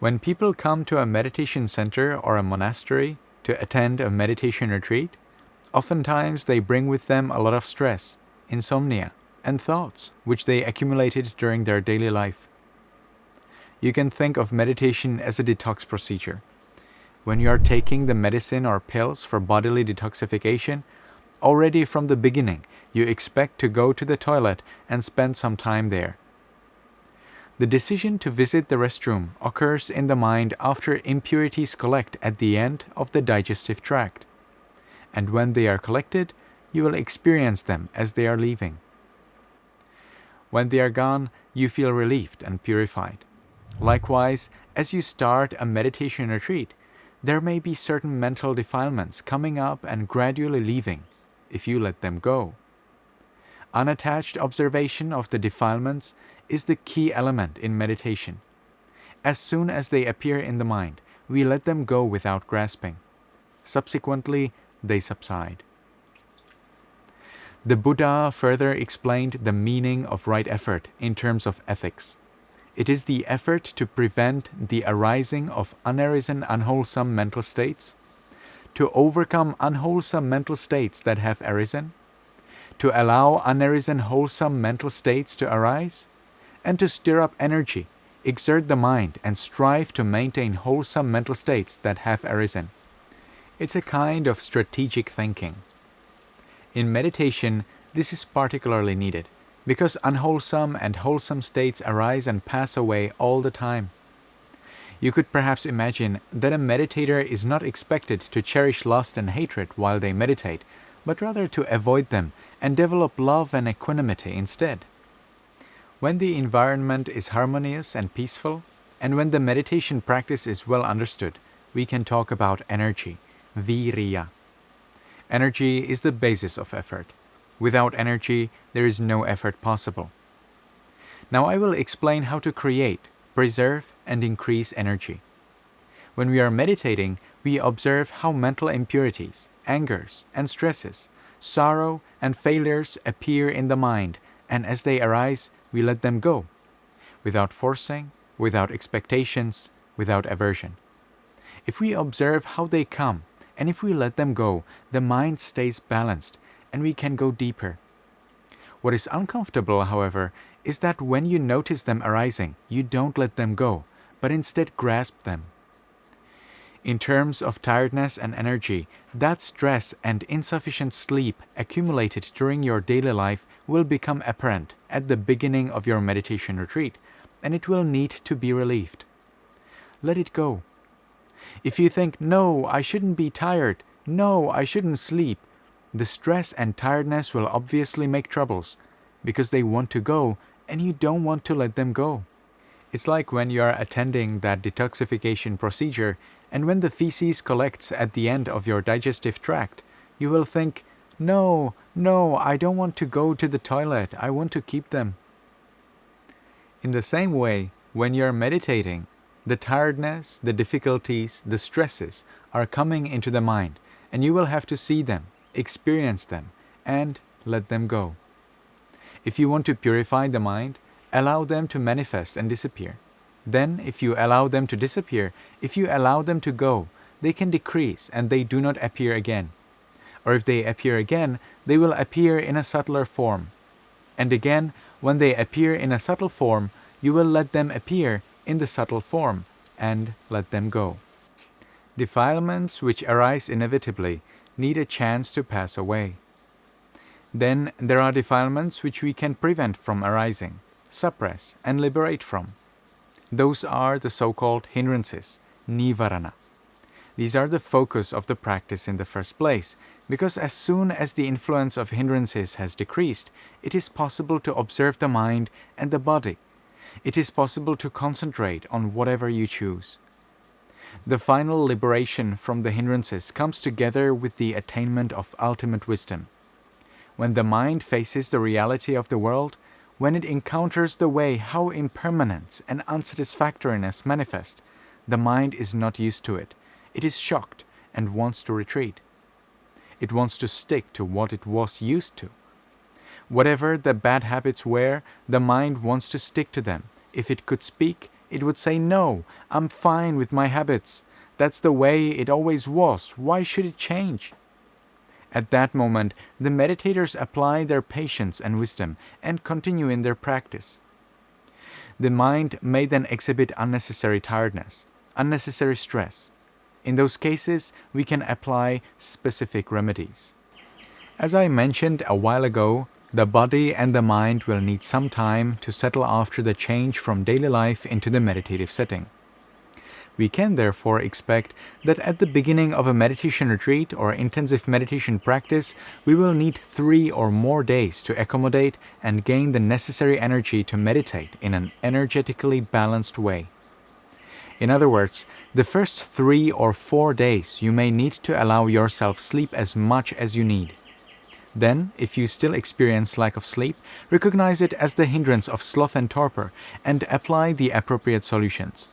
When people come to a meditation center or a monastery to attend a meditation retreat, oftentimes they bring with them a lot of stress, insomnia, and thoughts which they accumulated during their daily life. You can think of meditation as a detox procedure. When you are taking the medicine or pills for bodily detoxification, already from the beginning you expect to go to the toilet and spend some time there. The decision to visit the restroom occurs in the mind after impurities collect at the end of the digestive tract. And when they are collected, you will experience them as they are leaving. When they are gone, you feel relieved and purified. Likewise, as you start a meditation retreat, there may be certain mental defilements coming up and gradually leaving, if you let them go. Unattached observation of the defilements is the key element in meditation. As soon as they appear in the mind, we let them go without grasping. Subsequently, they subside. The Buddha further explained the meaning of right effort in terms of ethics. It is the effort to prevent the arising of unarisen unwholesome mental states, to overcome unwholesome mental states that have arisen, to allow unarisen wholesome mental states to arise, and to stir up energy, exert the mind, and strive to maintain wholesome mental states that have arisen. It's a kind of strategic thinking. In meditation, this is particularly needed, because unwholesome and wholesome states arise and pass away all the time. You could perhaps imagine that a meditator is not expected to cherish lust and hatred while they meditate, but rather to avoid them and develop love and equanimity instead. When the environment is harmonious and peaceful, and when the meditation practice is well understood, we can talk about energy, virya. Energy is the basis of effort. Without energy, there is no effort possible. Now I will explain how to create, preserve, and increase energy. When we are meditating, we observe how mental impurities, angers, and stresses, sorrow, and failures appear in the mind, and as they arise, we let them go, without forcing, without expectations, without aversion. If we observe how they come, and if we let them go, the mind stays balanced, and we can go deeper. What is uncomfortable, however, is that when you notice them arising, you don't let them go, but instead grasp them. In terms of tiredness and energy, that stress and insufficient sleep accumulated during your daily life will become apparent at the beginning of your meditation retreat, and it will need to be relieved. Let it go. If you think, no, I shouldn't be tired, no, I shouldn't sleep, the stress and tiredness will obviously make troubles, because they want to go, and you don't want to let them go. It's like when you are attending that detoxification procedure, and when the feces collects at the end of your digestive tract, you will think, no, I don't want to go to the toilet, I want to keep them. In the same way, when you are meditating, the tiredness, the difficulties, the stresses are coming into the mind, and you will have to see them, experience them, and let them go. If you want to purify the mind, allow them to manifest and disappear. Then, if you allow them to disappear, if you allow them to go, they can decrease and they do not appear again. Or if they appear again, they will appear in a subtler form. And again, when they appear in a subtle form, you will let them appear in the subtle form and let them go. Defilements which arise inevitably need a chance to pass away. Then there are defilements which we can prevent from arising, suppress, and liberate from. Those are the so-called hindrances, nivarana. These are the focus of the practice in the first place, because as soon as the influence of hindrances has decreased, it is possible to observe the mind and the body. It is possible to concentrate on whatever you choose. The final liberation from the hindrances comes together with the attainment of ultimate wisdom. When the mind faces the reality of the world, when it encounters the way how impermanence and unsatisfactoriness manifest, the mind is not used to it. It is shocked and wants to retreat. It wants to stick to what it was used to. Whatever the bad habits were, the mind wants to stick to them. If it could speak, It would say, no, I'm fine with my habits. That's the way it always was. Why should it change? At that moment, the meditators apply their patience and wisdom and continue in their practice. The mind may then exhibit unnecessary tiredness, unnecessary stress. In those cases, we can apply specific remedies. As I mentioned a while ago, the body and the mind will need some time to settle after the change from daily life into the meditative setting. We can therefore expect that at the beginning of a meditation retreat or intensive meditation practice, we will need 3 or more days to accommodate and gain the necessary energy to meditate in an energetically balanced way. In other words, the first 3 or 4 days you may need to allow yourself sleep as much as you need. Then, if you still experience lack of sleep, recognize it as the hindrance of sloth and torpor and apply the appropriate solutions.